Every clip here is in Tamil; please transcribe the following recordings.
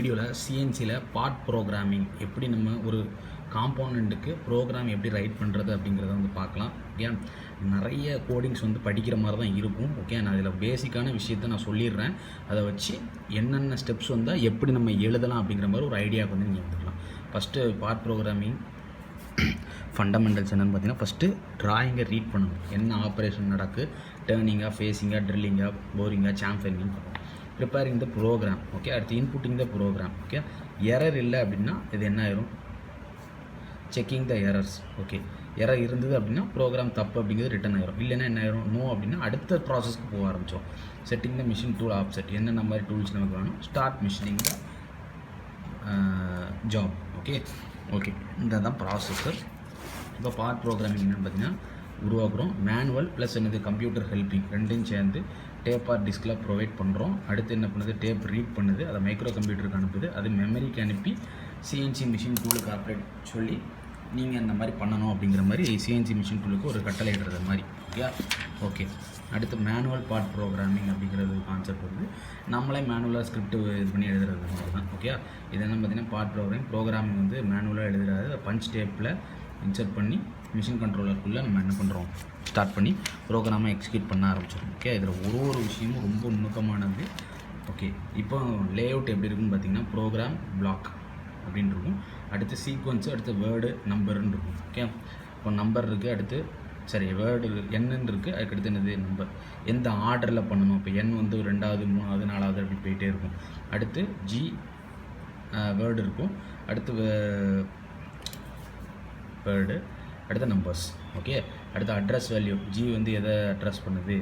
வீடியோவில் சிஎன்சியில் பார்ட் ப்ரோக்ராமிங் எப்படி நம்ம ஒரு காம்போனண்ட்டுக்கு ப்ரோக்ராம் எப்படி ரைட் பண்ணுறது அப்படிங்கிறத வந்து பார்க்கலாம். ஓகே, நிறைய கோடிங்ஸ் வந்து படிக்கிற மாதிரி தான் இருக்கும். ஓகே, நான் இதில் பேசிக்கான விஷயத்தை நான் சொல்லிடுறேன். அதை வச்சு என்னென்ன ஸ்டெப்ஸ் வந்தால் எப்படி நம்ம எழுதலாம் அப்படிங்கிற மாதிரி ஒரு ஐடியாவுக்கு வந்து நீங்கள் வந்துக்கலாம். ஃபஸ்ட்டு பார்ட் ப்ரோக்ராமிங் ஃபண்டமெண்டல்ஸ் என்னென்னு பார்த்தீங்கன்னா, ஃபஸ்ட்டு ட்ராயிங்கை ரீட் பண்ணணும். என்ன ஆப்ரேஷன் நடக்கு, டேர்னிங்காக, ஃபேஸிங்காக, ட்ரில்லிங்காக, போரிங்காக, சாம்ஃபரிங் ப்ரிப்பேரிங் த ப்ரோக்ராம். ஓகே, அடுத்து இன்புட்டிங் த ப்ரோக்ராம். ஓகே, எரர் இல்லை அப்படின்னா இது என்ன ஆயிரும், செக்கிங் த எரர்ஸ். ஓகே, எரர் இருந்தது அப்படின்னா ப்ரோக்ராம் தப்பு அப்படிங்கிறது ரிட்டன் ஆயிரும். இல்லைன்னா என்ன ஆயிரும், நோ அப்படின்னா அடுத்த ப்ராசஸ்க்கு போக ஆரம்பிச்சோம். செட்டிங் த மிஷின் டூல் ஆப்செட், என்னென்ன மாதிரி டூல்ஸ் நமக்கு வேணும், start machining the job. Okay okay இந்த தான் ப்ராசஸர். இப்போ பார்ட் ப்ரோக்ராமிங் என்னென்னு பார்த்தீங்கன்னா உருவாக்குறோம். மேனுவல் ப்ளஸ் என்னது கம்ப்யூட்டர் ஹெல்பிங் ரெண்டையும் சேர்ந்து டேப் ஆர் டிஸ்கில் ப்ரொவைட் பண்ணுறோம். அடுத்து என்ன பண்ணுது, டேப் ரீட் பண்ணுது, அதை மைக்ரோ கம்ப்யூட்டருக்கு அனுப்புது, அது மெமரிக்கு அனுப்பி சிஎன்சி மிஷின் டூலுக்கு ஆப்ரேட் சொல்லி நீங்கள் இந்த மாதிரி பண்ணணும் அப்படிங்கிற மாதிரி சிஎன்சி மிஷின் டூலுக்கு ஒரு கட்டளை இடுறது மாதிரி. ஓகே ஓகே அடுத்து மேனுவல் பார்ட் ப்ரோக்ராமிங் அப்படிங்கிறது கான்செப்ட் வந்து நம்மளே மேனுவலாக ஸ்கிரிப்ட் இது பண்ணி எழுதுறது மாதிரி தான். ஓகே, இது என்ன பார்த்தீங்கன்னா பார்ட் ப்ரோக்ராமிங் வந்து மேனுவலாக எழுதுறது பஞ்ச் டேப்பில் இன்சர்ட் பண்ணி மிஷின் கண்ட்ரோலருக்குள்ளே நம்ம என்ன பண்ணுறோம், ஸ்டார்ட் பண்ணி ப்ரோக்ராமை எக்ஸிக்யூட் பண்ண ஆரம்பிச்சிடும். ஓகே, இதில் ஒரு விஷயமும் ரொம்ப நுணுக்கமானது. ஓகே, இப்போ லே அவுட் எப்படி இருக்குன்னு பார்த்தீங்கன்னா ப்ரோக்ராம் பிளாக் அப்படின்னு இருக்கும். அடுத்து சீக்வன்ஸு, அடுத்து வேர்டு நம்பர்னு இருக்கும். ஓகே, இப்போ நம்பர் இருக்குது, அடுத்து சரி வேர்டு என்னன்னு இருக்குது, அதுக்கடுத்து என்னது நம்பர், எந்த ஆர்டரில் பண்ணணும். இப்போ என் வந்து 2வது 3வது 4வது அப்படி போயிட்டே இருக்கும். அடுத்து ஜி வேர்டு இருக்கும், அடுத்து வேர்டு, அடுத்த நம்பர்ஸ். ஓகே, அடுத்து அட்ரஸ் வேல்யூ, ஜி வந்து எதை அட்ரஸ் பண்ணுது,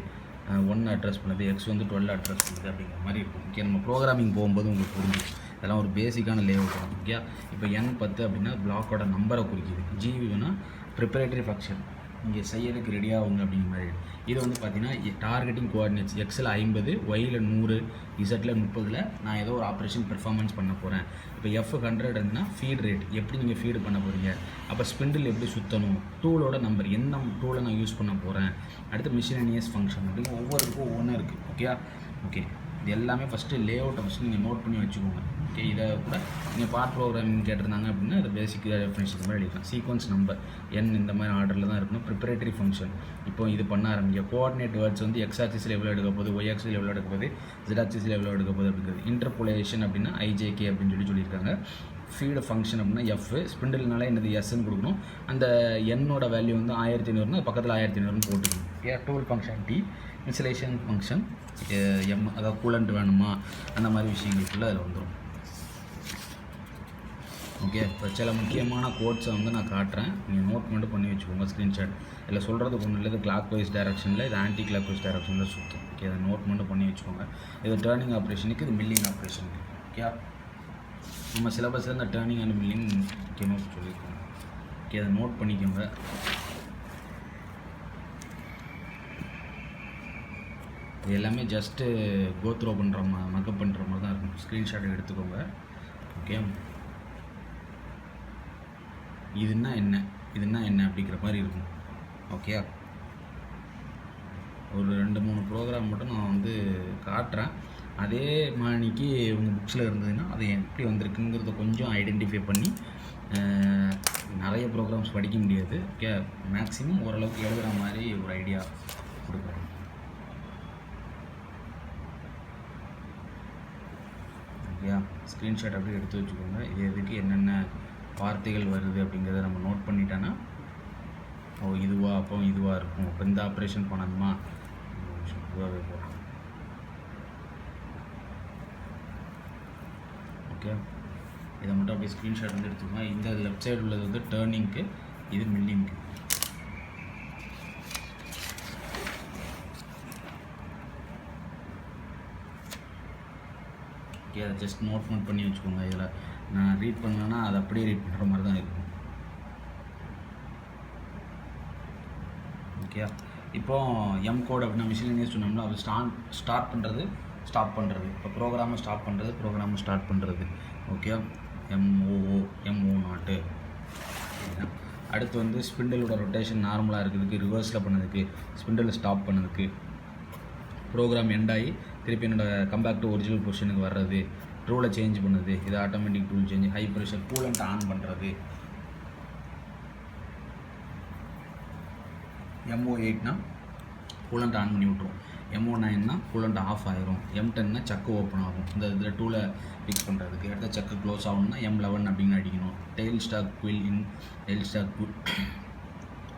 1 அட்ரஸ் பண்ணுது, எக்ஸ் வந்து 12 அட்ரஸ் பண்ணுது அப்படிங்கிற மாதிரி இருக்கும். ஓகே, நம்ம ப்ரோக்ராமிங் போகும்போது உங்களுக்கு புரிஞ்சுக்கும். இதெல்லாம் ஒரு பேசிக்கான லேஅவுட் தான். ஓகே, இப்போ N 10 அப்படின்னா பிளாக்கோட நம்பரை குறிக்குது. ஜி வேணால் ப்ரிப்பரேட்டரி ஃபங்க்ஷன், இங்கே செய்யறதுக்கு ரெடியாகுங்க அப்படிங்கிற மாதிரி. இது வந்து பார்த்தீங்கன்னா டார்கெட்டிங் கோஆர்டினேட்ஸ், எக்ஸில் 50, ஒயில் 100, இசட்டில் 30 நான் ஏதோ ஒரு ஆப்ரேஷன் பெர்ஃபார்மன்ஸ் பண்ண போகிறேன். இப்போ F100 இருந்துன்னா ஃபீட் ரேட் எப்படி நீங்கள் ஃபீடு பண்ண போகிறீங்க, அப்போ ஸ்பிண்டில் எப்படி சுற்றணும், டூலோட நம்பர், என்ன டூலை நான் யூஸ் பண்ண போகிறேன், அடுத்து மிஷினனியஸ் ஃபங்க்ஷன் அப்படின்னு ஒவ்வொருக்கும் ஒவ்வொன்றும் இருக்குது. ஓகே ஓகே இது எல்லாமே ஃபஸ்ட்டு லேஅவுட்டை ஃபஸ்ட்டு நீங்கள் நோட் பண்ணி வச்சுக்கோங்க. ஓகே, இதை கூட நீங்கள் பார்ட் ப்ரோக்ராமிங் கேட்டிருந்தாங்க அப்படின்னா இது பேசிக் டெஃபினேஷன் மாதிரி எழுதிக்கலாம். சீக்வன்ஸ் நம்பர் N இந்த மாதிரி ஆர்டரில் தான் இருக்கணும். ப்ரிப்பரேட்டரி ஃபங்க்ஷன் இப்போ இது பண்ண ஆரம்பிங்க. கோஆர்டினேட் வேர்ட்ஸ் வந்து எக்ஸ் ஆக்சிஸில் எவ்வளோ எடுக்க போகுது, ஒய் ஆக்சிஸில் எவ்வளோ எடுக்க போகுது, ஜெட் ஆக்சிஸில் எவ்வளோ எடுக்க போகுது அப்படிங்கிறது. இன்டர்போலேஷன் அப்படின்னா IJK அப்படின்னு சொல்லியிருக்காங்க. ஃபீடு ஃபங்க்ஷன் அப்படின்னா F, ஸ்பிண்டில்னால என்னது Sன்னு கொடுக்கணும். அந்த என்னோட வேல்யூ வந்து 1500னா பக்கத்தில் 1500ன்னு போட்டுக்கணும். Tool function T, insulation function M, அதாவது கூலண்ட் வேணுமா அந்த மாதிரி விஷயங்களுக்குள்ள அதில் வந்துடும். ஓகே, இப்போ சில முக்கியமான கோட்ஸை வந்து நான் காட்டுறேன், நீங்கள் நோட் மட்டும் பண்ணி வச்சுக்கோங்க ஸ்க்ரீன்ஷாட். இதில் சொல்கிறதுக்கு ஒன்றும் இல்லை, இது கிளாக் வைஸ் டைரக்ஷனில், இது ஆன்டி கிளாக் வைஸ் டைரக்ஷனில் சுற்றும். ஓகே, அதை நோட் மட்டும் பண்ணி வச்சுக்கோங்க. இது டேர்னிங் ஆப்ரேஷனுக்கு, இது மில்லிங் ஆப்ரேஷனுக்கு. ஓகே, நம்ம சிலபஸில் இந்த டேர்னிங் அண்ட் மில்லிங் முக்கியமாக சொல்லியிருக்கோங்க. ஓகே, அதை நோட் பண்ணிக்கோங்க. இது எல்லாமே ஜஸ்ட்டு கோத்ரோ பண்ணுற மக்கப் பண்ணுற மாதிரி தான் இருக்கும். ஸ்க்ரீன்ஷாட் எடுத்துக்கோங்க. ஓகே, இதுன்னா என்ன, இதுன்னா என்ன அப்படிங்கிற மாதிரி இருக்கும். ஓகே, ஒரு 2-3 ப்ரோக்ராம் மட்டும் நான் வந்து காட்டுறேன். அதே மாதிரிக்கு உங்கள் புக்ஸில் இருந்ததுன்னா அது எப்படி வந்திருக்குங்கிறத கொஞ்சம் ஐடென்டிஃபை பண்ணி, நிறைய ப்ரோக்ராம்ஸ் படிக்க முடியாது. ஓகே, மேக்ஸிமம் ஓரளவுக்கு எழுதுகிற மாதிரி ஒரு ஐடியா கொடுக்குறேன். ஓகே, ஸ்க்ரீன்ஷாட் அப்படியே எடுத்து வச்சுக்கோங்க. இது எதுக்கு என்னென்ன வார்த்தைகள் வருது அப்படிங்கிறத நம்ம நோட் பண்ணிட்டோன்னா, ஓ இதுவா, அப்போ இதுவாக இருக்கும், இப்போ இந்த ஆப்ரேஷன் பண்ணணுமா, இதுவாகவே போகிறோம். ஓகே, இதை மட்டும் அப்படியே ஸ்க்ரீன்ஷாட் வந்து எடுத்துக்கோங்க. இந்த லெஃப்ட் சைடு உள்ளது வந்து டேர்னிங்க்கு, இது மில்லிங்க்கு. ஓகே, அதை ஜஸ்ட் நோட் பண்ணி வச்சுக்கோங்க. இதில் நான் ரீட் பண்ணேன்னா அது அப்படியே ரீட் பண்ணுற மாதிரி தான் இருக்கும். ஓகே, இப்போது M கோட் அப்படின்னா மிஷினரிஸ் சொன்னோம்னா அது ஸ்டார்ட் பண்ணுறது, ஸ்டாப் பண்ணுறது. இப்போ ப்ரோக்ராமை ஸ்டாப் பண்ணுறது, ப்ரோக்ராமை ஸ்டார்ட் பண்ணுறது. Okay, MO0. அடுத்து வந்து ஸ்பிண்டிலோட ரொட்டேஷன் நார்மலாக இருக்கிறதுக்கு, ரிவர்ஸில் பண்ணதுக்கு, ஸ்பிண்டில் ஸ்டாப் பண்ணதுக்கு, ப்ரோக்ராம் எண்ட் ஆகி திருப்பி என்னோடய கம்பேக் டு ஒரிஜினல் பொசிஷனுக்கு வர்றது, ரூலை சேஞ்ச் பண்ணுறது, இது automatic tool change. High pressure coolant on பண்ணுறது. MO8னா கூலண்ட் ஆன் பண்ணி விட்ருவோம். MO9னா கூலண்ட் ஆஃப் ஆயிரும். M10னா சக்கு ஓப்பன் ஆகும். இந்த இதில் டூலை ஃபிக்ஸ் பண்ணுறதுக்கு. அடுத்த சக்கு க்ளோஸ் ஆகணும்னா M11 அப்படின்னு அடிக்கணும். டெயில் ஸ்டாக் குவில் இன், டெயில் ஸ்டாக் குவில்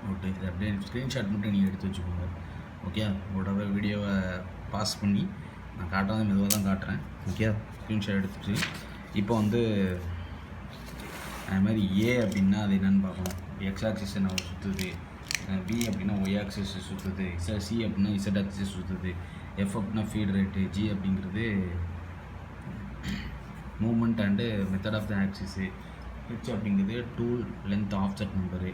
அவுட்டு. இது அப்படியே ஸ்க்ரீன்ஷாட் மட்டும் நீங்கள் எடுத்து வச்சுக்கோங்க. ஓகே, உங்களோட வீடியோவை பாஸ் பண்ணி நான் காட்டுறது மெதுவாக தான் காட்டுறேன். ஓகே, ஸ்க்ரீன்ஷாட் எடுத்துட்டு இப்போ வந்து அது மாதிரி ஏ அப்படின்னா அது என்னென்னு பார்க்கணும். எக்ஸ் ஆக்சிஸை நம்ம சுற்றுது, பி அப்படின்னா ஒய் ஆக்சிஸ் சுற்றுது, சி அப்படின்னா இசட் ஆக்சிஸ் சுற்றுது, எஃப் அப்படின்னா ஃபீட் ரேட்டு, ஜி அப்படிங்கிறது moment and method of the axis, H அப்படிங்கிறது tool length offset number,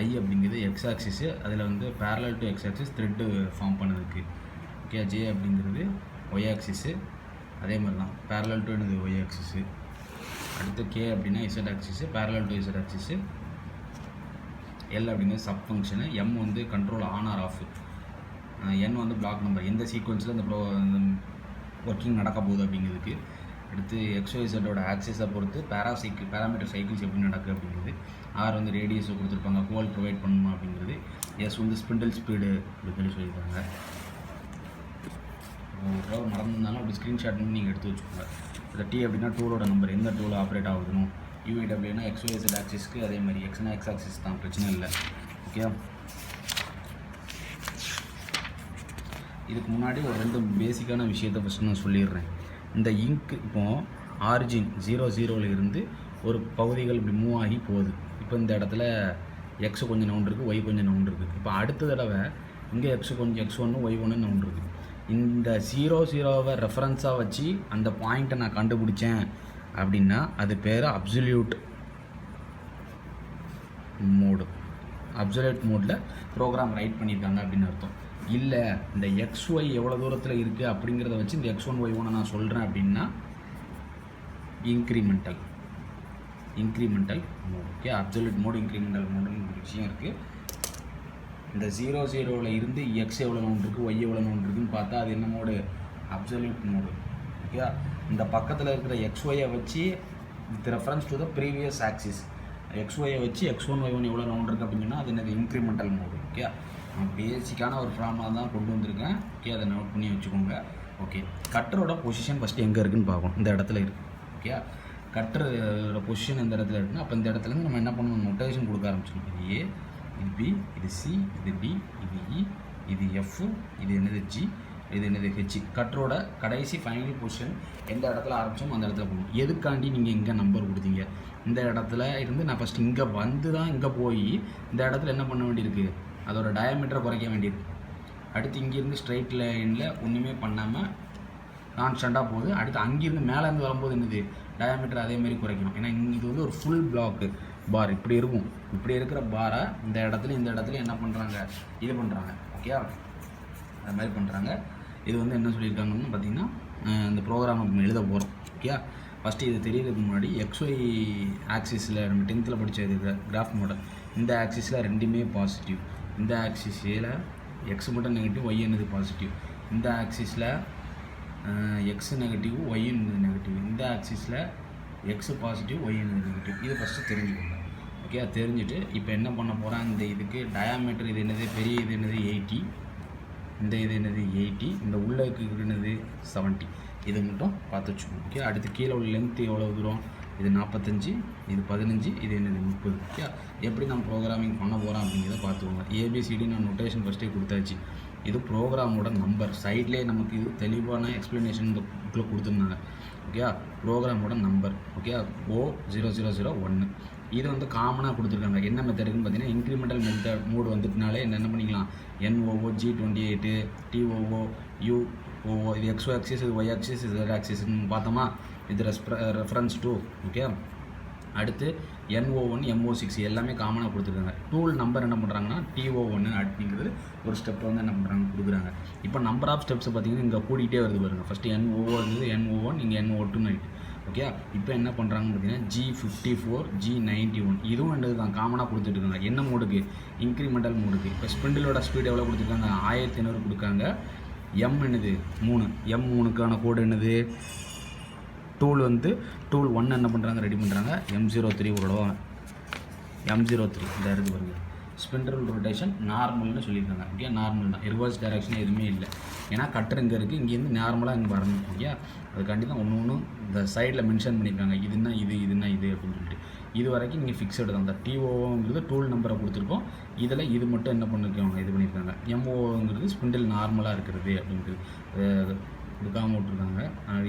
I அப்படிங்கிறது எக்ஸ் ஆக்சிஸு, அதில் வந்து parallel to X axis thread form பண்ணதுக்கு. ஓகே, ஜே அப்படிங்கிறது ஒய் ஆக்சிஸு, அதே மாதிரி தான் பேரலல் டு என்னது ஒய் ஆக்சிஸு. அடுத்து கே அப்படின்னா Z axis, parallel to Z axis. L அப்படிங்கிறது சப் ஃபங்க்ஷனு, எம் வந்து கண்ட்ரோல் ஆன் ஆர் ஆஃப், என் வந்து பிளாக் நம்பர், எந்த சீக்வன்ஸில் இந்த ஒர்க்கிங் நடக்க போகுது அப்படிங்கிறதுக்கு. அடுத்து XYZோட ஆக்சிஸை பொறுத்து பேராமீட்டர் சைக்கிள்ஸ் எப்படி நடக்குது அப்படிங்கிறது. ஆர் வந்து ரேடியஸை கொடுத்துருப்பாங்க, கோல் ப்ரொவைட் பண்ணணுமா அப்படிங்கிறது. எஸ் வந்து ஸ்பிண்டில் ஸ்பீடு அப்படின்னு சொல்லியிருக்காங்க. ஒரு மறந்துருந்தாலும் அப்படி ஸ்க்ரீன்ஷாட் பண்ணி நீங்கள் எடுத்து வச்சுக்கோங்க. இந்த டி அப்படின்னா டூலோட நம்பர், எந்த டூல் ஆப்ரேட் ஆகுதுணும். UAWனா XYZ ஆக்சிஸ்க்கு, அதே மாதிரி எக்ஸ்னா எக்ஸ் ஆக்சிஸ் தான், பிரச்சனை இல்லை. ஓகே, இதுக்கு முன்னாடி ஒரு 2 பேசிக்கான விஷயத்தை ஃபஸ்ட்டு நான் சொல்லிடுறேன். இந்த இங்க் இப்போது ஆரிஜின் 00ல் இருந்து ஒரு பகுதிகள் இப்படி மூவ் ஆகி போகுது. இப்போ இந்த இடத்துல எக்ஸ் கொஞ்சம் நவுண்ட் இருக்குது, ஒய் கொஞ்சம் நவுண்ட் இருக்குது. இப்போ அடுத்த தடவை இங்கே X1 Y1 நவுண்ட் இருக்குது. இந்த 00வை ரெஃபரன்ஸாக வச்சு அந்த பாயிண்ட்டை நான் கண்டுபிடிச்சேன் அப்படின்னா அது பேர் அப்சல்யூட் மோடு. அப்சல்யூட் மோடில் ப்ரோக்ராம் ரைட் பண்ணியிருக்காங்க அப்படின்னு அர்த்தம். இல்லை இந்த XY எவ்வளோ தூரத்தில் இருக்குது அப்படிங்கிறத வச்சு இந்த X1 Y1 நான் சொல்கிறேன் அப்படின்னா incremental mode. Okay, absolute mode, incremental மோடுன்னு ஒரு விஷயம் இருக்குது. இந்த 00ல் இருந்து எக்ஸ் எவ்வளோ நவுண்ட் இருக்குது, ஒய் எவ்வளோ நவுண்ட் இருக்குதுன்னு பார்த்தா அது என்ன மோடு? Absolute mode. ஓகே, இந்த பக்கத்தில் இருக்கிற XYயை வச்சு with reference to the previous axis, XYயை வச்சு X1 Y1 எவ்வளோ நவுண்ட் இருக்குது அப்படின்னா அது என்னது? Incremental mode. ஓகே, நான் பேசிக்கான ஒரு ஃபார்முலா தான் கொண்டு வந்திருக்கேன். ஓகே, அதை நோட் பண்ணி வச்சுக்கோங்க. ஓகே, கட்டரோட பொசிஷன் ஃபஸ்ட்டு எங்கே இருக்குதுன்னு பார்க்கணும். இந்த இடத்துல இருக்குது. ஓகே, கட்டரோட பொசிஷன் இந்த இடத்துல இருக்குன்னா அப்போ இந்த இடத்துலேருந்து நம்ம என்ன பண்ணணும்? நோட்டேஷன் கொடுக்க ஆரம்பிச்சிடும். இது ஏ, இது பி, இது சி, இது டி, இது இ, இது எஃப், இது என்னது ஜி, இது என்னது ஹெச். கட்டரோட கடைசி ஃபைனல் பொசிஷன் எந்த இடத்துல ஆரம்பிச்சோம் அந்த இடத்துல போகணும். எதுக்காண்டி நீங்கள் இங்கே நம்பர் கொடுத்தீங்க? இந்த இடத்துல இருந்து நான் ஃபஸ்ட்டு இங்கே வந்து தான் இங்கே போய் இந்த இடத்துல என்ன பண்ண வேண்டியிருக்கு? அதோட டயாமீட்டரை குறைக்க வேண்டியிருக்கு. அடுத்து இங்கேருந்து ஸ்ட்ரைட் லைனில் ஒன்றுமே பண்ணாமல் கான்ஸ்டண்ட்டாக போகுது. அடுத்து அங்கேருந்து மேலேருந்து வரும்போது என்னது? டயாமீட்டர் அதேமாரி குறைக்கணும். ஏன்னா இது வந்து ஒரு ஃபுல் பிளாக்கு பார் இப்படி இருக்கும். இப்படி இருக்கிற பாரை இந்த இடத்துல என்ன பண்ணுறாங்க? இது பண்ணுறாங்க. ஓகே, அது மாதிரி பண்ணுறாங்க. இது வந்து என்ன சொல்லியிருக்காங்கன்னு பார்த்தீங்கன்னா இந்த ப்ரோக்ராம் நம்ம எழுத போகிறோம். ஓகே, ஃபஸ்ட்டு இது தெரியறதுக்கு முன்னாடி XY ஆக்சிஸில் நம்ம 10th படித்த இது கிராஃப் மாடல், இந்த ஆக்சிஸில் ரெண்டுமே பாசிட்டிவ். இந்த ஆக்சிஸில் எக்ஸ் மட்டும் நெகட்டிவ், ஒய் என்னது பாசிட்டிவ். இந்த ஆக்சிஸில் எக்ஸ் நெகட்டிவ், ஒய் என்னது நெகட்டிவ். இந்த ஆக்சிஸில் எக்ஸ் பாசிட்டிவ், ஒய் என்னது நெகட்டிவ். இது ஃபஸ்ட்டு தெரிஞ்சுக்கோங்க. ஓகே, அது தெரிஞ்சுட்டு இப்போ என்ன பண்ண போகிறேன்? இந்த இதுக்கு டயாமீட்டர் இது என்னது? பெரிய இது என்னது? 80. இந்த இது என்னது? 80. இந்த உள்ள என்னது? 70. இது மட்டும் பார்த்து வச்சுக்கோங்க. ஓகே, அடுத்து கீழே உள்ள லென்த் எவ்வளோ தூரம்? இது 45, இது 15, இது என்னது? 30. ஓகே, எப்படி நம்ம ப்ரோக்ராமிங் பண்ண போகிறோம் அப்படிங்கிறத பார்த்துக்கோங்க. ABCD நான் நோட்டேஷன் ஃபஸ்ட்டே கொடுத்தாச்சு. இது ப்ரோக்ராமோட நம்பர். சைட்லேயே நமக்கு இது தெளிவான எக்ஸ்ப்ளனேஷன் இந்த புக்கில் கொடுத்துருந்தாங்க. ஓகே, ப்ரோக்ராமோட நம்பர். Okay, O0001. இது வந்து காமனாக கொடுத்துருக்காங்க. என்ன மெத்தடுன்னு பார்த்தீங்கன்னா இன்க்ரிமெண்டல் மெத்தட் மோடு வந்துட்டுனாலே என்ன பண்ணிக்கலாம்? NOO, G28, TOO, UOO. இது XY ஆக்சிஸ், இது Y ஆக்சிஸ், இது Z ஆக்சிஸ்ன்னு பார்த்தோமா? இது ரெஃபரன்ஸ் டூ. ஓகே, அடுத்து NO1, MO6 எல்லாமே காமனாக கொடுத்துருக்காங்க. டூல் நம்பர் என்ன பண்ணுறாங்கன்னா TO1 அப்படிங்கிறது ஒரு ஸ்டெப் வந்து என்ன பண்ணுறாங்க? கொடுக்குறாங்க. இப்போ நம்பர் ஆஃப் ஸ்டெப்ஸ் பார்த்தீங்கன்னா இங்கே கூட்டிகிட்டே வருது பாருங்கள். ஃபஸ்ட்டு NO இருந்தது, NO1, இங்கே NO2 ஆகிட்டு. ஓகே, இப்போ என்ன பண்ணுறாங்கன்னு பார்த்தீங்கன்னா G54, G91 இதுவும் ரெண்டு தான் காமனாக கொடுத்துட்ருக்காங்க. என்ன மோடுக்கு? இன்க்ரிமெண்டல் மோடுக்கு. இப்போ ஸ்பிண்டிலோட ஸ்பீடு எவ்வளோ கொடுத்துருக்காங்க? 1500 கொடுக்காங்க. M என்னது? 3. M3க்கான கோடு என்னது? டூல் வந்து டூல் 1 என்ன பண்ணுறாங்க, ரெடி பண்ணுறாங்க. M03 ஒரு தடவை M03 இந்த இருக்குது பாருங்க, ஸ்பிண்டில் ரொட்டேஷன் நார்மல்னு சொல்லியிருக்காங்க. ஓகே, நார்மல் தான், ரிவர்ஸ் டைரக்ஷன் எதுவுமே இல்லை. ஏன்னா கட்டர் இங்கே இருக்குது, இங்கேருந்து நார்மலாக இங்கே வரணும். ஓகே, அதுக்காண்டி தான் ஒன்று இந்த சைடில் மென்ஷன் பண்ணியிருக்காங்க, இதுன்னா இது அப்படின்னு சொல்லிட்டு. இது வரைக்கும் நீங்கள் ஃபிக்ஸடு தான். அந்த TOங்கிறது டூல் நம்பரை கொடுத்துருக்கோம். இதில் இது மட்டும் என்ன பண்ணிருக்காங்க, இது பண்ணியிருக்காங்க. MOங்கிறது ஸ்பிண்டில் நார்மலாக இருக்கிறது அப்படின்றது கொடுக்காம விட்ருக்காங்க.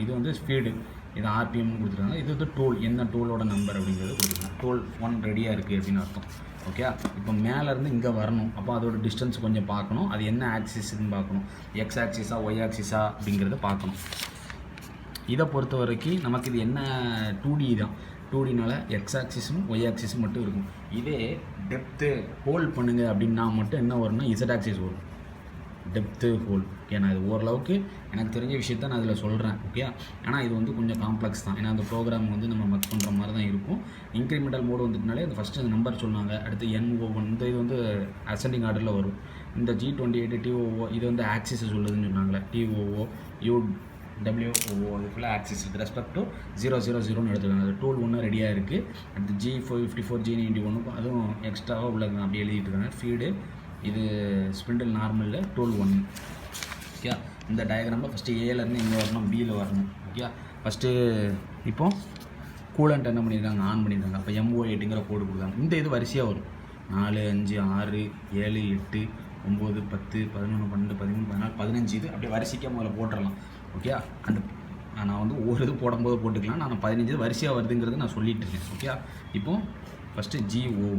இது வந்து ஸ்பீடு, இது RPM கொடுத்துருக்காங்க. இது வந்து டூல், என்ன டூலோட நம்பர் அப்படிங்கிறது கொடுத்துருக்காங்க. டூல் 1 ரெடியாக இருக்குது அப்படின்னு அர்த்தம். ஓகே, இப்போ மேலேருந்து இங்கே வரணும். அப்போ அதோட டிஸ்டன்ஸ் கொஞ்சம் பார்க்கணும். அது என்ன ஆக்சிஸ்ன்னு பார்க்கணும், X ஆக்சிஸா Y ஆக்சிஸா அப்படிங்கிறத பார்க்கணும். இதை பொறுத்த வரைக்கும் நமக்கு இது என்ன 2D தான். 2Dனால X ஆக்சிஸும் Y ஆக்சிஸும் மட்டும் இருக்கும். இதே டெப்த்து ஹோல்ட் பண்ணுங்க அப்படின்னா மட்டும் என்ன வரும்னா Z ஆக்சிஸ் வரும். Depth whole. ஓகே, நான் இது ஓரளவுக்கு எனக்கு தெரிஞ்ச விஷயத்த நான் இதில் சொல்கிறேன். ஓகே, ஆனால் இது வந்து கொஞ்சம் காம்ப்ளெக்ஸ் தான். ஏன்னா அந்த ப்ரோக்ராம் வந்து நம்ம மக் பண்ணுற மாதிரி தான் இருக்கும். இன்க்ரிமெண்டல் மோடு வந்துட்டுனாலே அந்த ஃபஸ்ட்டு அந்த நம்பர் சொன்னாங்க. அடுத்து NO1 இந்த இது வந்து அசெண்டிங் ஆர்டரில் வரும். இந்த G28 TOO இது வந்து ஆக்சிஸை சொல்லுதுன்னு சொன்னாங்களே, TOO UWO அதுக்குள்ளே ஆக்சிஸ் வித் ரெஸ்பெக்ட் டு 000ன்னு எடுத்துருக்காங்க. அது டூல் 1 ரெடியாக இருக்குது. அடுத்து G54 G91 அதுவும் எக்ஸ்ட்ராவாக உள்ளது அப்படி எழுதிட்டு இருக்காங்க. ஃபீடு இது ஸ்பிண்டில் நார்மலில் டூல் 1. ஓகே, இந்த டயக்ராமில் ஃபஸ்ட்டு ஏலேருந்து இங்கே வரணும், பியில் வரணும். ஓகே, ஃபஸ்ட்டு இப்போது கூலண்ட் என்ன பண்ணியிருக்காங்க, ஆன் பண்ணியிருக்காங்க. அப்போ MO8ங்கிற கோடு கொடுத்தாங்க. இந்த இது வரிசையாக வரும். 4 5 6 7 8 9 10 11 12 13 14 15 இது அப்படியே வரிசைக்காக முதல்ல போட்டுடலாம். ஓகே, அந்த நான் வந்து ஒரு இது போடும்போது போட்டுக்கலாம். நான் 15 இது வரிசையாக வருதுங்கிறது நான் சொல்லிட்டு இருக்கேன். ஓகே, இப்போது ஃபஸ்ட்டு GOO.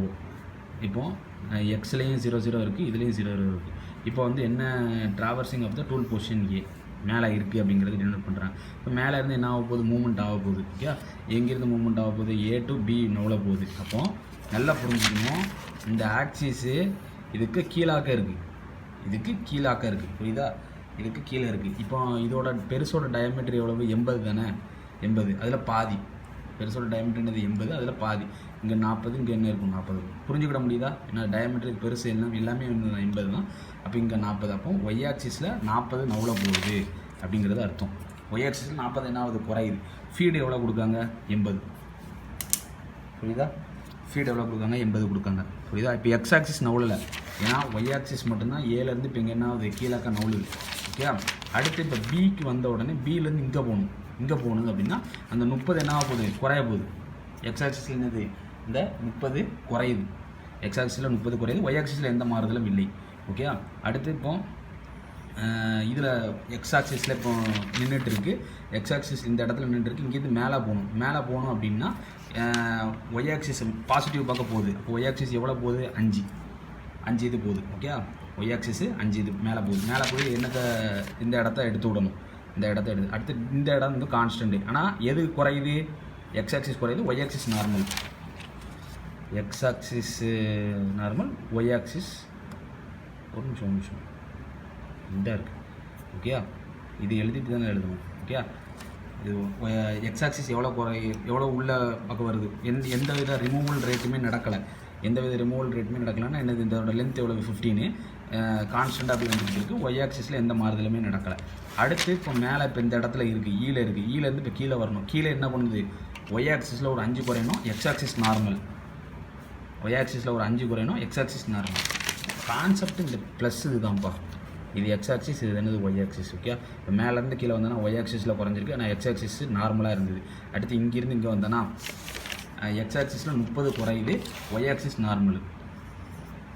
இப்போது எக்ஸ்லேயும் 00 இருக்குது, இதுலேயும் 00 இருக்குது. இப்போ வந்து என்ன traversing of the tool position A மேலே இருக்குது அப்படிங்கிறது டினோட் பண்ணுறாங்க. இப்போ மேலே இருந்து என்ன ஆக போகுது, மூவ்மெண்ட் ஆக போகுது. ஓகே, எங்கேருந்து மூவ்மெண்ட் ஆக போகுது, A to B நோல போகுது. அப்போது நல்லா புரிஞ்சுக்கணும், இந்த ஆக்சிஸு இதுக்கு கீழாக்க இருக்குது, இதுக்கு கீழாக்க இருக்குது. புரியுதா, இதுக்கு கீழே இருக்குது. இப்போ இதோட பெருசோட டயமீட்டர் எவ்வளவு, 80 தானே, 80. அதில் பாதி பெருசோட டயமீட்டர் என்னது 80, அதில் பாதி இங்கே 40, இங்கே என்ன இருக்கும் 40. புரிஞ்சுக்கிட முடியுதா, ஏன்னா டயமீட்டருக்கு பெருசு எல்லாமே 80 தான். அப்போ இங்கே 40. அப்போ ஒய் ஆக்சிஸில் 40 நவுல போகுது அப்படிங்கிறது அர்த்தம். ஒய் ஆக்சிஸில் 40 என்ன ஆகுது, குறையுது. ஃபீடு எவ்வளோ கொடுக்காங்க, 80. புரியுதா, ஃபீடு எவ்வளோ கொடுக்காங்க, 80 கொடுக்காங்க. புரியுதா, இப்போ எக்ஸ் ஆக்சிஸ் நவுலலை, ஏன்னா ஒய் ஆக்சிஸ் மட்டும்தான் ஏலேருந்து இப்போ இங்கே என்ன ஆகுது, கீழாக்க நவுலுது. ஓகே, அடுத்து இப்போ பிக்கு வந்த உடனே பியிலேருந்து இங்கே போகணுங்க அப்படின்னா அந்த 30 என்ன ஆக போகுது, குறைய போகுது. எக்ஸ் ஆக்சிஸில் என்னது, இந்த 30 குறையுது. எக்ஸ் ஆக்சிஸில் 30 குறையுது, ஒய் ஆக்சிஸில் எந்த மாறுதலும் இல்லை. ஓகே, அடுத்து இப்போ இதில் எக்ஸ் ஆக்சிஸில் இப்போ நின்றுட்டு இருக்குது. எக்ஸ் ஆக்சிஸ் இந்த இடத்துல நின்றுருக்கு. இங்கேருந்து மேலே போகணும் அப்படின்னா ஒய் ஆக்சிஸ் பாசிட்டிவ் பக்கம் போகுது. அப்போ ஒய் ஆக்சிஸ் எவ்வளோ போகுது, 5 இது போகுது. ஓகே, ஒய் ஆக்சிஸ் 5 இது மேலே போய் என்னத்தை இந்த இடத்த எடுத்து விடணும். இந்த இடத்த எடுத்து அடுத்து இந்த இடம் வந்து கான்ஸ்டன்ட். ஆனால் எது குறையுது, எக்ஸ் ஆக்சிஸ் குறையுது, Y axis normal. X axis normal, Y axis ஒரு நிமிஷம் இந்த இருக்குது. ஓகே, இது எழுதிட்டு தானே எழுதணும். ஓகே, இது எக்ஸ் ஆக்சிஸ் எவ்வளோ உள்ள பக்கம் வருது, எந்த வித ரிமூவல் ரேட்டுமே நடக்கலை. நடக்கலைன்னா என்னது, இதோட லென்த் எவ்வளோ 15 கான்ஸ்டன்ட் அப்படி வந்துட்டு இருக்குது. ஒய் ஆக்சிஸில் எந்த மாறுதலுமே நடக்கலை. அடுத்து இப்போ மேலே இப்போ இந்த இடத்துல இருக்குது, ஈலேருந்து இப்போ கீழே வரணும். கீழே என்ன பண்ணுது, ஒய் ஆக்சிஸில் ஒரு 5 குறையணும், எக்ஸ் ஆக்சிஸ் நார்மல். ஒய் ஆக்சிஸில் ஒரு 5 குறையணும், எக்ஸ் ஆக்சிஸ் நார்மல். கான்செப்ட் இந்த ப்ளஸ் இதுதான்ப்பா. இது எக்ஸ் ஆக்சிஸ், இது என்னது ஒய் ஆக்சிஸ். ஓகே, இப்போ மேலேருந்து கீழே வந்தேன்னா ஒய் ஆக்சிஸில் குறைஞ்சிருக்கு, ஆனால் எக்ஸ் ஆக்சிஸ் நார்மலாக இருந்தது. அடுத்து இங்கேருந்து இங்கே வந்தேன்னா எக்ஸ் ஆக்சிஸில் 30 குறையுது, ஒய் ஆக்சிஸ் நார்மல்.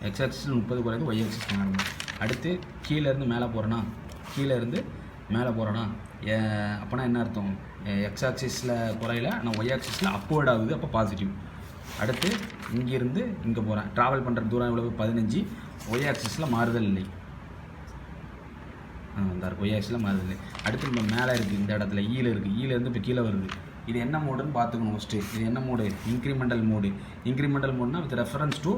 எக்ஸ் ஆக்சிஸில் 30 குறையுது, ஒய் ஆக்சிஸ் நார்மல். அடுத்து கீழேருந்து மேலே போகிறேன்னா அப்போனா என்ன அர்த்தம், எக்ஸ் ஆக்சிஸில் குறையில, ஆனால் ஒய் ஆக்சிஸில் அப்வர்ட் ஆகுது, அப்போ பாசிட்டிவ். அடுத்து இங்கேருந்து இங்கே போகிறேன், ட்ராவல் பண்ணுற தூரம் எவ்வளவு 15, ஒய் ஆக்சிஸில் மாறுதல் இல்லை. இந்த ஒய் ஆக்சிஸில் மாறுதல் இல்லை. அடுத்து நம்ம மேலே இருக்குது, இந்த இடத்துல ஈலேருந்து இப்போ கீழே வருது. இது என்ன மோடுன்னு பார்த்துக்கணும் ஃபஸ்ட்டு. இது என்ன மோடு, இன்க்ரிமெண்டல் மோடுனா வித் ரெஃபரன்ஸ் டு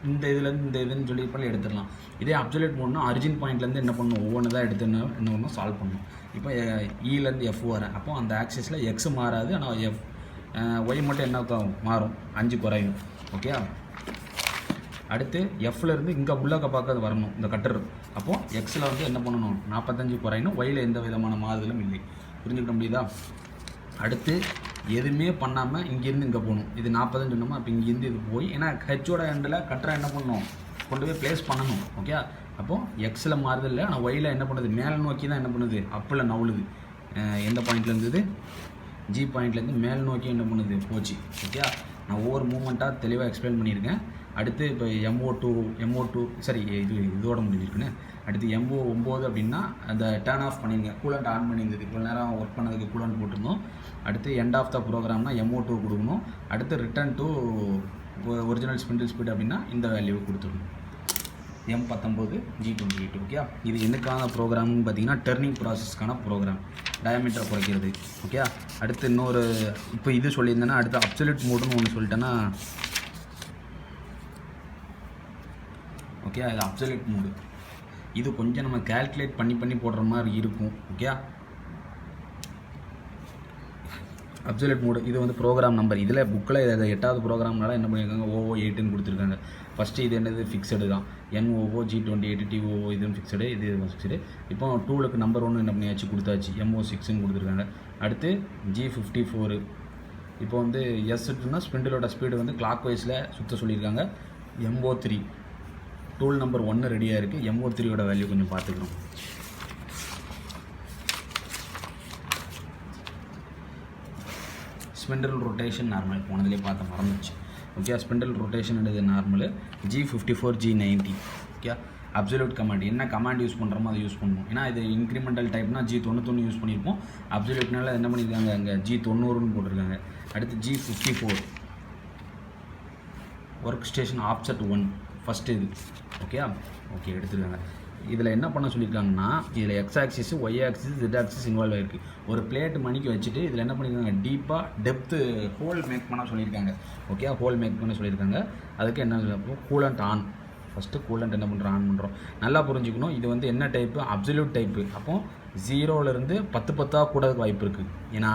இந்த இதுலேருந்து இந்த இதுன்னு சொல்லி பண்ணி எடுத்துடலாம். இதே அப்சல்யூட் மோட்னா அரிஜின் பாயிண்ட்லேருந்து என்ன பண்ணணும், ஒவ்வொன்று தான் எடுத்து என்ன ஒன்று சால்வ் பண்ணணும். இப்போ ஈலேருந்து எஃப் வரேன், அப்போ அந்த ஆக்சிஸில் எக்ஸ் மாறாது, ஆனால் ஒய் மட்டும் என்ன மாறும், 5 குறையும். ஓகே, அடுத்து எஃப்லேருந்து இங்கே உள்ளக்க பார்க்க வரணும் இந்த கட்டர். அப்போது எக்ஸில் வந்து என்ன பண்ணணும், 45 குறையணும், ஒயில் எந்த விதமான மாறுதலும் இல்லை. புரிஞ்சுக்கிட்ட முடியுதா? அடுத்து எதுவுமே பண்ணாமல் இங்கேருந்து இங்கே போகணும். இது 40ன்னு சொன்னோமா, அப்போ இங்கேருந்து இது போய், ஏன்னா ஹெச்சோட எண்டில் கட்டரை என்ன பண்ணணும், கொண்டு போய் ப்ளேஸ் பண்ணணும். ஓகே, அப்போது எக்ஸில் மாறுது இல்லை, ஆனால் ஒயில் என்ன பண்ணுது, மேலே நோக்கி தான் என்ன பண்ணுது, அப்பில் நவுளுது. எந்த பாயிண்ட்லேருந்து, ஜி பாயிண்ட்லேருந்து மேல் நோக்கி என்ன பண்ணுது, போச்சு. ஓகே, நான் ஒவ்வொரு மூமெண்ட்டாக தெளிவாக எக்ஸ்பிளைன் பண்ணியிருக்கேன். அடுத்து இப்போ MO2 சரி, இதோட முடிஞ்சிருக்குன்னு. அடுத்து MO9 அப்படின்னா அந்த டர்ன் ஆஃப் பண்ணிடுங்க, கூலண்ட் ஆன் பண்ணியிருந்தது, இவ்வளோ நேரம் ஒர்க் பண்ணதுக்கு கூலண்ட் போட்டிருந்தோம். அடுத்து எண்ட் ஆஃப் த ப்ரோக்ராம்னா MO2 கொடுக்கணும். அடுத்து return to original spindle speed அப்படின்னா இந்த வேல்யூ கொடுத்துடணும், M19 G28. ஓகே, இது என்னக்கான ப்ரோக்ராம்னு பார்த்தீங்கன்னா டர்னிங் ப்ராசஸ்க்கான ப்ரோக்ராம், டயமீட்டரை குறைக்கிறது. ஓகே, அடுத்து இன்னொரு இப்போ இது சொல்லியிருந்தேன்னா அடுத்து அப்சல்யூட் மோடுன்னு ஒன்று சொல்லிட்டேன்னா, ஓகே, அது அப்சல்யூட் மோடு. இது கொஞ்சம் நம்ம கேல்குலேட் பண்ணி போடுற மாதிரி இருக்கும். ஓகே, அப்சல்யூட் மோடு இது வந்து ப்ரோக்ராம் நம்பர். இதில் புக்கில் 8வது ப்ரோக்ராம்னால என்ன பண்ணியிருக்காங்க, OO8ன்னு கொடுத்துருக்காங்க. ஃபஸ்ட்டு இது என்னது, ஃபிக்ஸடு தான், NOO G28 TOO இதுன்னு ஃபிக்ஸடு, இது ஃபிக்ஸடு. இப்போ டூலுக்கு நம்பர் 1 என்ன பண்ணியாச்சு, கொடுத்தாச்சு, MO6ன்னு கொடுத்துருக்காங்க. அடுத்து G54. இப்போ வந்து S2னா ஸ்பிண்டிலோட ஸ்பீடு வந்து கிளாக் வைஸில் சுற்ற சொல்லியிருக்காங்க. MO3 டூல் நம்பர் 1 ரெடியாக இருக்குது. MO3யோட வேல்யூ கொஞ்சம் பார்த்துக்கணும். ஸ்பிண்டில் ரொட்டேஷன் நார்மல், போனதுலேயே பார்த்த மறந்துச்சு. ஓகே, ஸ்பிண்டில் ரொட்டேஷன் இது normal. G54 G90. Okay, absolute command, என்ன கமாண்ட் யூஸ் பண்ணுறோமோ அதை யூஸ் பண்ணணும். ஏன்னா இது இன்க்ரிமெண்டல் டைப்னா G91 யூஸ் பண்ணியிருப்போம், அப்சல்யூட்னால என்ன பண்ணியிருக்காங்க, அங்கே G90ன்னு போட்டிருக்காங்க. அடுத்து G54 work station offset 1 first இது. ஓகே எடுத்துருக்காங்க. இதில் என்ன பண்ண சொல்லியிருக்காங்கன்னா, இதில் X axis, Y axis, Z axis involve ஆகிருக்கு. ஒரு பிளேட் மணிக்கு வச்சுட்டு இதில் என்ன பண்ணியிருக்காங்க, டீப்பாக டெப்த்து ஹோல் மேக் பண்ண சொல்லியிருக்காங்க. ஓகே, ஹோல் மேக் பண்ண சொல்லியிருக்காங்க. அதுக்கு என்ன கூலண்ட் ஆன், ஃபஸ்ட்டு கூலண்ட் என்ன பண்ணுறோம், ஆன் பண்ணுறோம். நல்லா புரிஞ்சுக்கணும், இது வந்து என்ன டைப்பு, அப்சல்யூட் டைப்பு. அப்போது 0லேருந்து 10 கூடதுக்கு வாய்ப்பு இருக்குது. ஏன்னா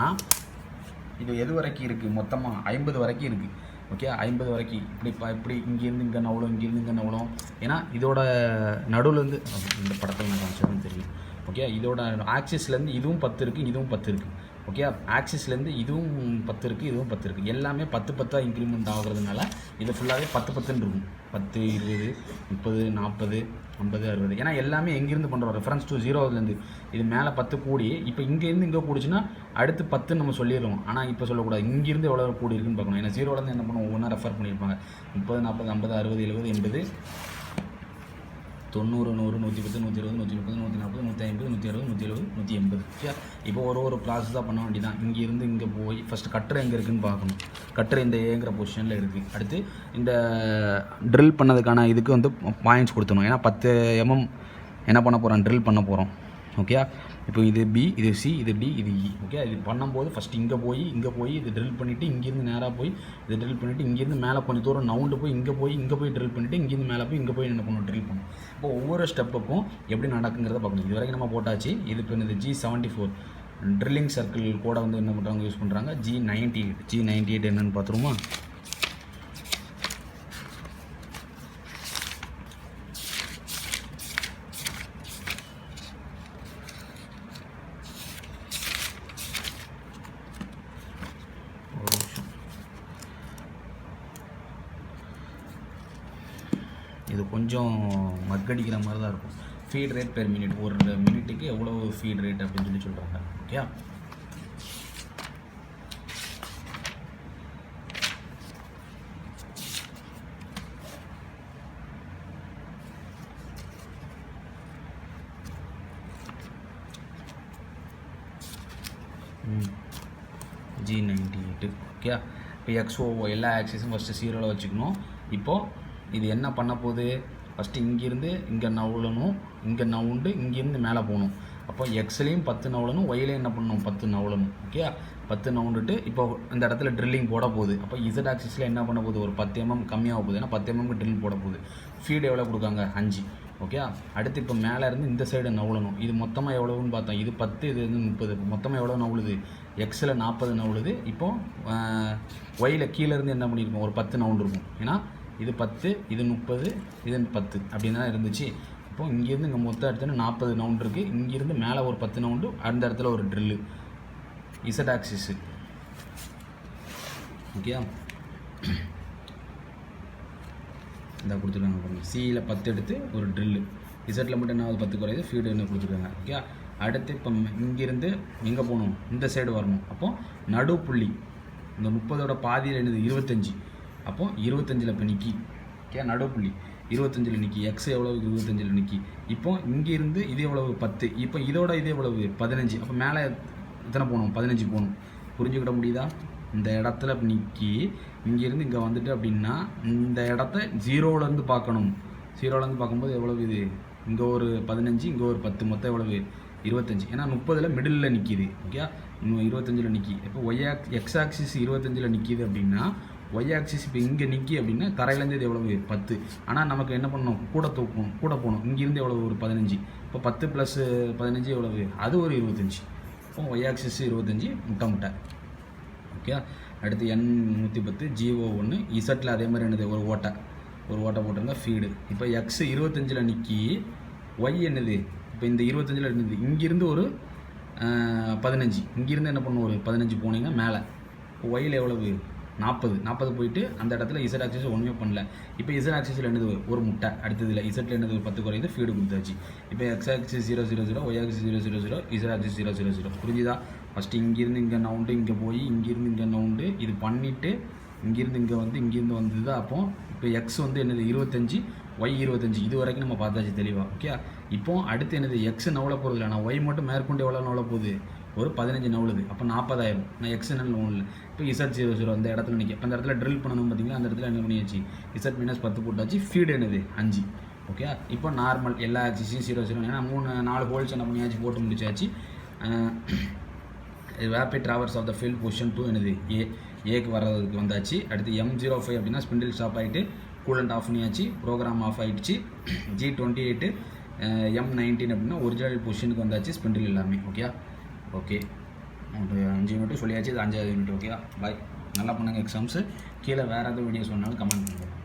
இது எது வரைக்கும் இருக்குது, மொத்தமாக 50 வரைக்கும் இருக்குது. ஓகே, 50 வரைக்கும் இப்படி இங்கேருந்து இங்கே நவலும், இங்கேருந்து இங்கே நவலும். ஏன்னா இதோட நடுவுலேருந்து இந்த படத்தில் நான் காமிச்சதுன்னு தெரியும். ஓகே, இதோட ஆக்சிஸ்லேருந்து இதுவும் 10 இருக்குது, இதுவும் 10 இருக்குது. ஓகே, ஆக்சிஸ்லேருந்து இதுவும் 10 இருக்குது, இதுவும் 10 இருக்குது. எல்லாமே 10 இன்க்ரிமெண்ட் ஆகுறதுனால இது ஃபுல்லாகவே 10 இருக்கும். 10, 20, 30, 40, 50, 60. ஏன்னா எல்லாமே எங்கேருந்து பண்ணுறோம், ரெஃபரன்ஸ் டு 0லேருந்து. இது மேலே 10 கூடி, இப்போ இங்கேருந்து இங்கே கூடிச்சுன்னா அடுத்து 10 நம்ம சொல்லிடுறோம். ஆனால் இப்போ சொல்லக்கூடாது, இங்கேருந்து எவ்வளோ கூடி இருக்குன்னு பார்க்கணும். ஏன்னா 0லேருந்து என்ன பண்ணுவோம், ஒவ்வொன்றா ரெஃபர் பண்ணியிருப்பாங்க. 30, 40, 50, 60, 70, 80, 90, 100, 110, 120, 130, 140, 150, 160, 170, 180. ஓகே, இப்போ ஒரு ப்ராசஸாக பண்ண வேண்டியதான். இங்கேருந்து இங்கே போய் ஃபஸ்ட்டு கட்டர் எங்கே இருக்குதுன்னு பார்க்கணும். கட்டர் இந்த ஏங்கிற பொசிஷனில் இருக்குது. அடுத்து இந்த ட்ரில் பண்ணதுக்கான இதுக்கு வந்து பாயிண்ட்ஸ் கொடுத்தணும். ஏன்னா 10 mm என்ன பண்ண போகிறோம், ட்ரில் பண்ண போகிறோம். ஓகே, இப்போ இது B, இது C, இது D, இது E. ஓகே, இது பண்ணும்போது ஃபஸ்ட்டு இங்கே போய் இது ட்ரில் பண்ணிவிட்டு இங்கேருந்து நேராக போய் இது ட்ரில் பண்ணிவிட்டு இங்கேருந்து மேலே கொஞ்சம் தூரம் நவுண்டு போய் இங்கே போய் ட்ரில் பண்ணிவிட்டு இங்கேருந்து மேலே போய் இங்கே போய் என்ன பண்ணணும், ட்ரில் பண்ணணும். இப்போ ஒவ்வொரு ஸ்டெப்புக்கும் எப்படி நடக்குங்கிறத பார்க்கணும். இது வரைக்கும் நம்ம போட்டாச்சு. இது இப்போ இந்த G74 ட்ரில்லிங் சர்க்கிள் கூட வந்து என்ன பண்ணுறாங்க, யூஸ் பண்ணுறாங்க. G98 என்னென்னு பார்த்துருமா. இது கொஞ்சம் மக்கடிக்கிற மாதிரி தான் இருக்கும். ஃபீட் ரேட் பெர் மினிட், ஒரு மினிட்டுக்கு எவ்வளோ ஃபீட் ரேட் அப்படின்னு சொல்கிறாங்க. Okay, G98. ஓகே, இப்போ XO எல்லா ஆக்சிஸும் ஃபஸ்ட்டு 0ல் வச்சுக்கணும். இப்போது இது என்ன பண்ண போகுது, ஃபஸ்ட்டு இங்கேருந்து இங்கே நவுலணும், இங்கே நவுண்டு இங்கேருந்து மேலே போகணும். அப்போ எக்ஸ்லேயும் 10 நவுலணும், ஒய்லேயும் என்ன பண்ணணும், 10 நவுலணும். ஓகே, 10 நவுண்டுட்டு இப்போ இந்த இடத்துல ட்ரில்லிங் போட போகுது. அப்போ Z ஆக்சிஸில் என்ன பண்ண போகுது, ஒரு 10 mm கம்மியாக போகுது. ஏன்னா 10 mm ட்ரில் போட போகுது. ஃபீடு எவ்வளோ கொடுக்காங்க, 5. ஓகே, அடுத்து இப்போ மேலே இருந்து இந்த சைடு நவுலணும். இது மொத்தமாக எவ்வளோன்னு பார்த்தோம், இது 10, இது வந்து 30. மொத்தமாக எவ்வளோ நவுலுது, எக்ஸில் 40 நவுலுது. இப்போது ஒயில் கீழேருந்து என்ன பண்ணியிருக்கோம், ஒரு 10 நவுண்டு இருக்கும். ஏன்னா இது 10, இது 30, இது 10 அப்படின்னு தான் இருந்துச்சு. இப்போ இங்கேருந்து இங்கே மொத்தம் எடுத்தோன்னா 40 நவுண்டு இருக்குது. இங்கேருந்து மேலே ஒரு 10 நவுண்டு, அந்த இடத்துல ஒரு ட்ரில்லு. Z axis okay. இந்த கொடுத்துருக்காங்க பாருங்கள், சியில் 10 எடுத்து ஒரு ட்ரில்லு, இசட்டில் மட்டும் என்ன 10 குறையுது, ஃபீடு என்ன கொடுத்துருக்காங்க. ஓகே. அடுத்து இப்போ இங்கேருந்து எங்கே போகணும், இந்த சைடு வரணும். அப்போது நடுப்புள்ளி இந்த 30ஓட பாதியில் என்னது 25, அப்போது 25ல் இப்போ நிற்கி. ஓகே. நடுப்புள்ளி 25ல் நிற்கி, எக்ஸ் எவ்வளவு 25ல் நிற்கி. இப்போ இங்கேருந்து இது எவ்வளவு 10, இப்போ இதோட இது எவ்வளவு 15, அப்போ மேலே எத்தனை போகணும் 15 போகணும். புரிஞ்சுக்கிட முடியுதா? இந்த இடத்துல நிற்கி இங்கேருந்து இங்கே வந்துட்டு அப்படின்னா இந்த இடத்த 0லேருந்து பார்க்கணும். 0லேருந்து பார்க்கும்போது எவ்வளவு இது, இங்கே ஒரு 15, இங்கே ஒரு 10, மொத்தம் எவ்வளவு 25. ஏன்னா 30ல் மிடில் நிற்கிது. ஓகே. இன்னும் 25ல் நிற்கி. இப்போ எக்ஸ் ஆக்சிஸ் 25ல் நிற்கிது அப்படின்னா ஒய் ஆக்சிஸ் இப்போ இங்கே நிற்கி அப்படின்னா தரையிலேருந்து இது எவ்வளவு 10. ஆனால் நமக்கு என்ன பண்ணணும், கூட தூக்கணும், கூட போகணும். இங்கேருந்து எவ்வளவு ஒரு 15. இப்போ 10 + 15 எவ்வளவு, அது ஒரு 25. இப்போ ஒய் ஆக்சிஸ் 25 முட்டை. ஓகே. அடுத்து N110 GO1 இசட்டில் அதே மாதிரி என்னது ஒரு ஓட்டை போட்டிருந்தா ஃபீடு. இப்போ எக்ஸ் 25ல் நிற்கி, ஒய் என்னது இப்போ இந்த 25ல் இருந்தது, இங்கேருந்து ஒரு 15, இங்கேருந்து என்ன பண்ணும் ஒரு 15 போனீங்கன்னா மேலே. ஒயில் எவ்வளவு 40 போயிட்டு அந்த இடத்துல இசட் ஆக்சிஸ் ஒன்றுமே பண்ணல. இப்போ இசட் ஆக்சிஸில் என்னது ஒரு முட்டை, அடுத்ததில் இசட்டில் என்னது ஒரு 10 குறையுது, ஃபீடு கொடுத்தாச்சு. இப்போ X axis 000, Y axis 000, Z axis 000. புரிஞ்சுதா? ஃபஸ்ட்டு இங்கேருந்து இங்கே நவுண்டு, இங்கே போய் இங்கேருந்து இங்கே நவுண்டு, இது பண்ணிவிட்டு இங்கேருந்து இங்கே வந்து இங்கேருந்து வந்தது தான். அப்போ இப்போ எக்ஸ் வந்து என்னது 25, ஒய் 25, இது வரைக்கும் நம்ம பார்த்தாச்சு தெளிவாக. ஓகே. இப்போ அடுத்து என்னது எக்ஸ் நவல போகிறது இல்லை, நான் ஒய் மட்டும் மேற்கொண்டு எவ்வளோ நவல போகுது, ஒரு 15 நவலுது. அப்போ 40,000. நான் எக்ஸ் என்ன ஒன்றில் இப்போ இசட் 0 அந்த இடத்துல நிற்கி. இப்போ அந்த இடத்துல ட்ரில் பண்ணணும் பார்த்தீங்களா, அந்த இடத்துல என்ன பண்ணியாச்சு, இசட் -10 போட்டாச்சு, ஃபீடு என்னது 5. ஓகே. இப்போ நார்மல் எல்லா ஆக்சிஸையும் 0 ஏன்னா 4 ஹோல்ஸ் என்ன பண்ணியாச்சு, போட்டு முடிச்சாச்சு. Rapid traverse of the field position 2 என்னது ஏக்கு வர்றதுக்கு வந்தாச்சு. அடுத்து M05 அப்படின்னா ஸ்பிண்டில் ஸ்டாப் ஆகிட்டு கூலண்ட் ஆஃப் பண்ணியாச்சு, ப்ரோக்ராம் ஆஃப் ஆகிடுச்சு. G28 M19 அப்படின்னா ஒரிஜினல் பொசிஷனுக்கு வந்தாச்சு, ஸ்பிண்டில் எல்லாமே. ஓகே. 5 யூனிட் சொல்லியாச்சு, இது 5வது யூனிட். ஓகே. பாய். நல்லா பண்ணுங்கள் எக்ஸாம்ஸு. கீழே வேறு எதாவது வீடியோஸ் வேணாலும் கமெண்ட் பண்ணுங்கள்.